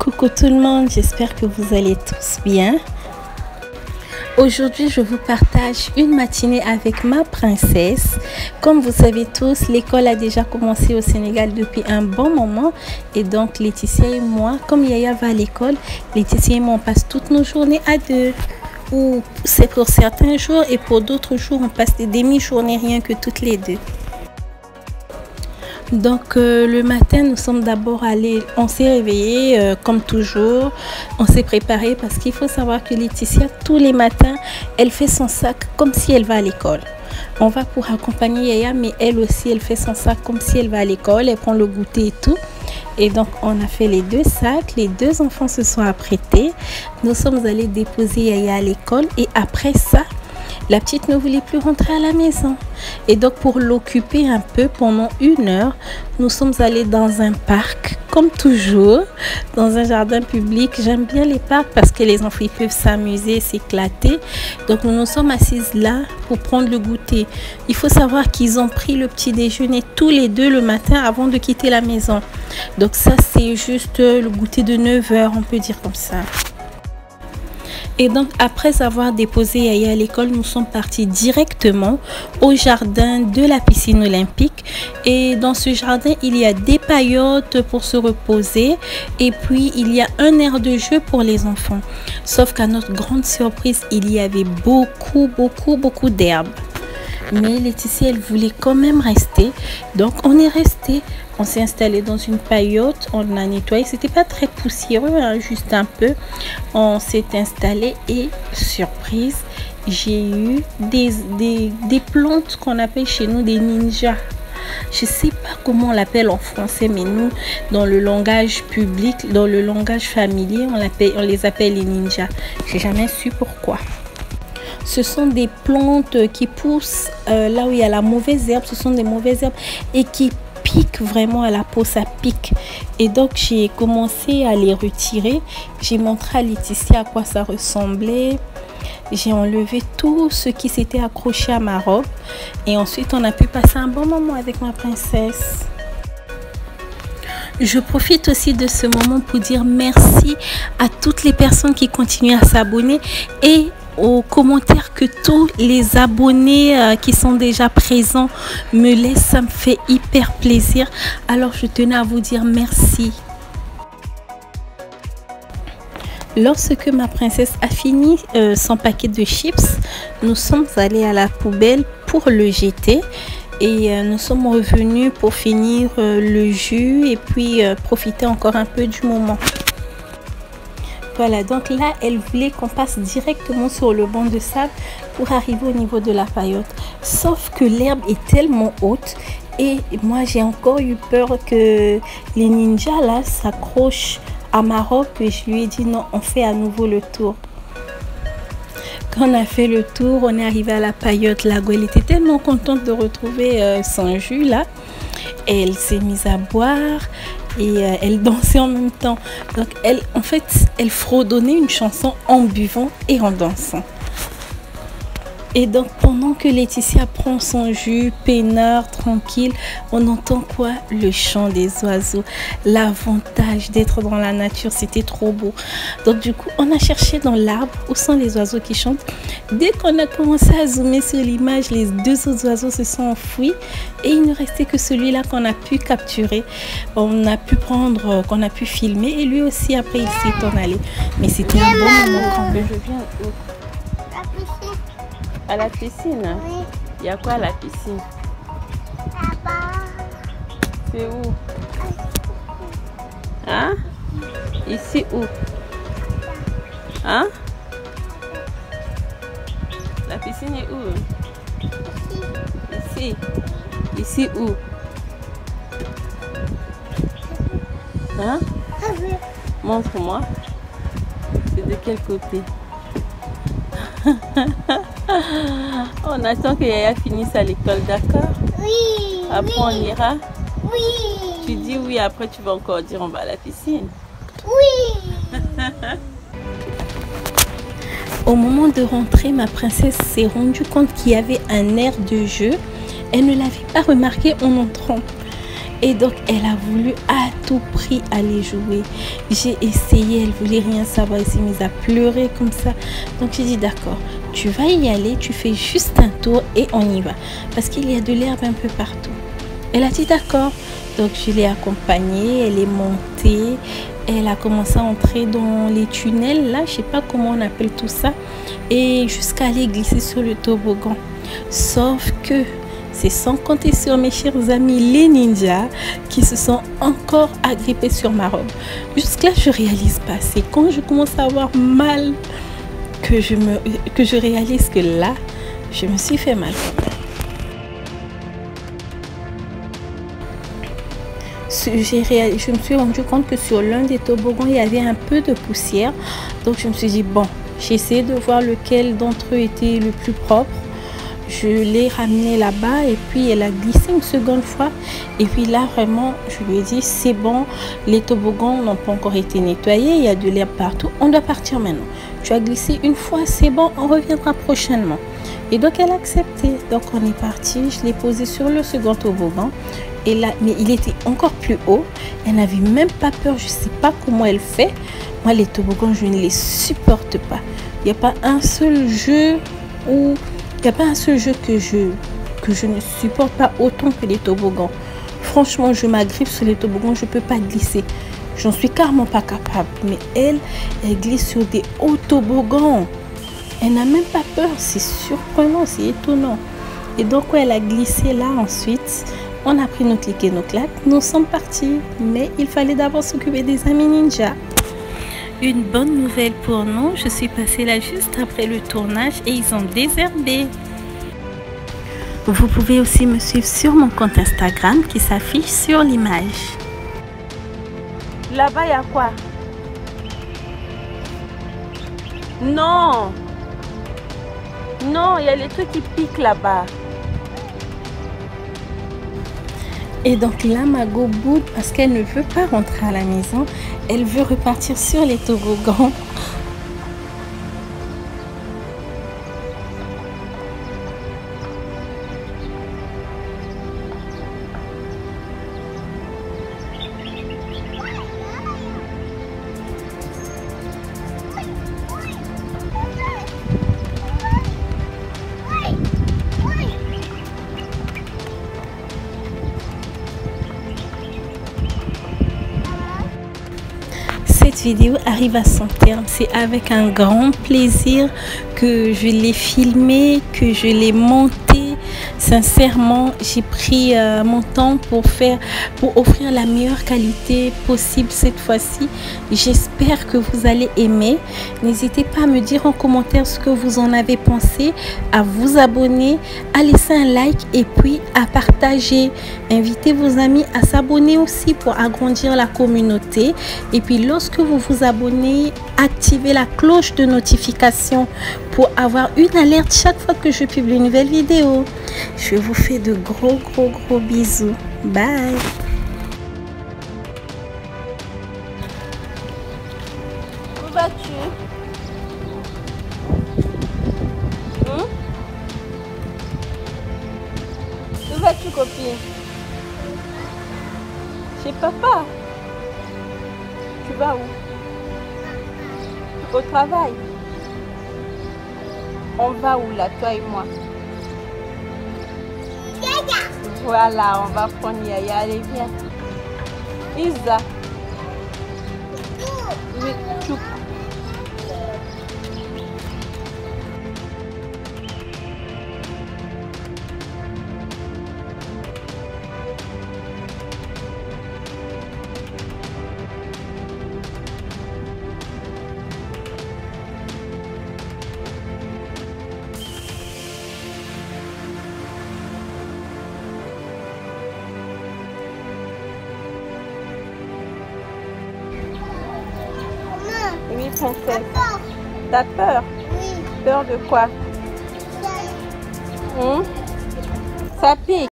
Coucou tout le monde, j'espère que vous allez tous bien. Aujourd'hui, je vous partage une matinée avec ma princesse. Comme vous savez tous, l'école a déjà commencé au Sénégal depuis un bon moment. Et donc, Laetitia et moi, comme Yaya va à l'école, Laetitia et moi, on passe toutes nos journées à deux. Ou c'est pour certains jours et pour d'autres jours, on passe des demi-journées rien que toutes les deux. Donc le matin, nous sommes d'abord allés, on s'est réveillé comme toujours, on s'est préparé parce qu'il faut savoir que Laetitia, tous les matins, elle fait son sac comme si elle va à l'école. On va pour accompagner Yaya, mais elle aussi, elle fait son sac comme si elle va à l'école, elle prend le goûter et tout. Et donc, on a fait les deux sacs, les deux enfants se sont apprêtés. Nous sommes allés déposer Yaya à l'école et après ça, la petite ne voulait plus rentrer à la maison. Et donc, pour l'occuper un peu pendant 1 heure, nous sommes allés dans un parc, comme toujours, dans un jardin public. J'aime bien les parcs parce que les enfants peuvent s'amuser, s'éclater. Donc, nous nous sommes assises là pour prendre le goûter. Il faut savoir qu'ils ont pris le petit déjeuner tous les deux le matin avant de quitter la maison. Donc, ça, c'est juste le goûter de 9 heures, on peut dire comme ça. Et donc, après avoir déposé Yaya à l'école, nous sommes partis directement au jardin de la piscine olympique. Et dans ce jardin, il y a des paillotes pour se reposer. Et puis, il y a un aire de jeu pour les enfants. Sauf qu'à notre grande surprise, il y avait beaucoup d'herbes. Mais Laetitia, elle voulait quand même rester. Donc, on est resté. On s'est installé dans une paillote, on a nettoyé, c'était pas très poussiéreux, hein, juste un peu. On s'est installé et surprise, j'ai eu des plantes qu'on appelle chez nous des ninjas. Je sais pas comment on l'appelle en français, mais nous, dans le langage public, dans le langage familier, on les appelle les ninjas. J'ai jamais su pourquoi. Ce sont des plantes qui poussent là où il y a la mauvaise herbe, ce sont des mauvaises herbes et qui pique vraiment à la peau, ça pique. Et donc j'ai commencé à les retirer. J'ai montré à Laetitia à quoi ça ressemblait. J'ai enlevé tout ce qui s'était accroché à ma robe et ensuite on a pu passer un bon moment avec ma princesse. Je profite aussi de ce moment pour dire merci à toutes les personnes qui continuent à s'abonner et aux commentaires que tous les abonnés qui sont déjà présents me laissent. Ça me fait hyper plaisir. Alors je tenais à vous dire merci. Lorsque ma princesse a fini son paquet de chips, nous sommes allés à la poubelle pour le jeter. Et nous sommes revenus pour finir le jus et puis profiter encore un peu du moment. Voilà, donc là, elle voulait qu'on passe directement sur le banc de sable pour arriver au niveau de la paillote. Sauf que l'herbe est tellement haute et moi, j'ai encore eu peur que les ninjas là s'accrochent à ma robe que je lui ai dit non, on fait à nouveau le tour. Quand on a fait le tour, on est arrivé à la paillote. La Go, elle était tellement contente de retrouver son jus là. Et elle s'est mise à boire et elle dansait en même temps. Donc en fait, elle fredonnait une chanson en buvant et en dansant. Et donc pendant que Laetitia prend son jus, peinard, tranquille, on entend quoi? Le chant des oiseaux. L'avantage d'être dans la nature, c'était trop beau. Donc du coup, on a cherché dans l'arbre où sont les oiseaux qui chantent. Dès qu'on a commencé à zoomer sur l'image, les deux autres oiseaux se sont enfuis et il ne restait que celui-là qu'on a pu capturer. On a pu prendre, qu'on a pu filmer et lui aussi après il s'est en allé. Mais c'était un bon moment quand même. Je viens où? À la piscine? Oui. Il y a quoi à la piscine? Là-bas. C'est où? Hein? Ici où? Hein? La piscine est où? Ici. Ici où? Hein? Montre-moi. C'est de quel côté? On attend que Yaya finisse à l'école, d'accord? Oui. Après on ira? Oui. Tu dis oui, après tu vas encore dire on va à la piscine? Oui. Au moment de rentrer, ma princesse s'est rendue compte qu'il y avait un air de jeu. Elle ne l'avait pas remarqué en entrant. Et donc elle a voulu à tout prix aller jouer. J'ai essayé, elle voulait rien savoir, elle s'est mise à pleurer comme ça. Donc j'ai dit d'accord, tu vas y aller, tu fais juste un tour et on y va. Parce qu'il y a de l'herbe un peu partout. Elle a dit d'accord. Donc je l'ai accompagnée, elle est montée, elle a commencé à entrer dans les tunnels, là, je sais pas comment on appelle tout ça, et jusqu'à aller glisser sur le toboggan. Sauf que c'est sans compter sur mes chers amis les ninjas qui se sont encore agrippés sur ma robe. Jusque-là, je réalise pas. C'est quand je commence à avoir mal que je réalise que là, je me suis fait mal. Je me suis rendu compte que sur l'un des toboggans, il y avait un peu de poussière. Donc je me suis dit, bon, j'ai essayé de voir lequel d'entre eux était le plus propre. Je l'ai ramené là-bas et puis elle a glissé une seconde fois. Et puis là, vraiment, je lui ai dit, c'est bon, les toboggans n'ont pas encore été nettoyés, il y a de l'herbe partout, on doit partir maintenant. Tu as glissé une fois, c'est bon, on reviendra prochainement. Et donc elle a accepté. Donc on est parti, je l'ai posé sur le second toboggan. Et là, mais il était encore plus haut. Elle n'avait même pas peur. Je ne sais pas comment elle fait. Moi, les toboggans, je ne les supporte pas. Il n'y a pas un seul jeu où il n'y a pas un seul jeu que je ne supporte pas autant que les toboggans. Franchement, je m'agrippe sur les toboggans, je ne peux pas glisser. J'en suis carrément pas capable. Mais elle glisse sur des hauts toboggans. Elle n'a même pas peur. C'est surprenant, c'est étonnant. Et donc, quand elle a glissé là ensuite, on a pris nos clics et nos claques, nous sommes partis. Mais il fallait d'abord s'occuper des amis ninja. Une bonne nouvelle pour nous, je suis passée là juste après le tournage et ils ont désherbé. Vous pouvez aussi me suivre sur mon compte Instagram qui s'affiche sur l'image. Là-bas, il y a quoi? Non! Non, il y a les trucs qui piquent là-bas. Et donc là, Mago boude parce qu'elle ne veut pas rentrer à la maison. Elle veut repartir sur les toboggans. Cette vidéo arrive à son terme. C'est avec un grand plaisir que je l'ai filmé, que je l'ai monté. Sincèrement, j'ai pris mon temps pour offrir la meilleure qualité possible cette fois-ci. J'espère que vous allez aimer. N'hésitez pas à me dire en commentaire ce que vous en avez pensé, à vous abonner, à laisser un like et puis à partager. Invitez vos amis à s'abonner aussi pour agrandir la communauté. Et puis lorsque vous vous abonnez, activez la cloche de notification pour avoir une alerte chaque fois que je publie une nouvelle vidéo. Je vous fais de gros bisous. Bye. Où vas-tu? Où vas-tu, copine? Chez papa. Tu vas où? Au travail. On va où là, toi et moi? Voilà, on va prendre Yaya. Allez, viens. Isa. Oui, choup. Oui, princesse. T'as peur? Oui. Peur de quoi? Ça pique. Ça pique.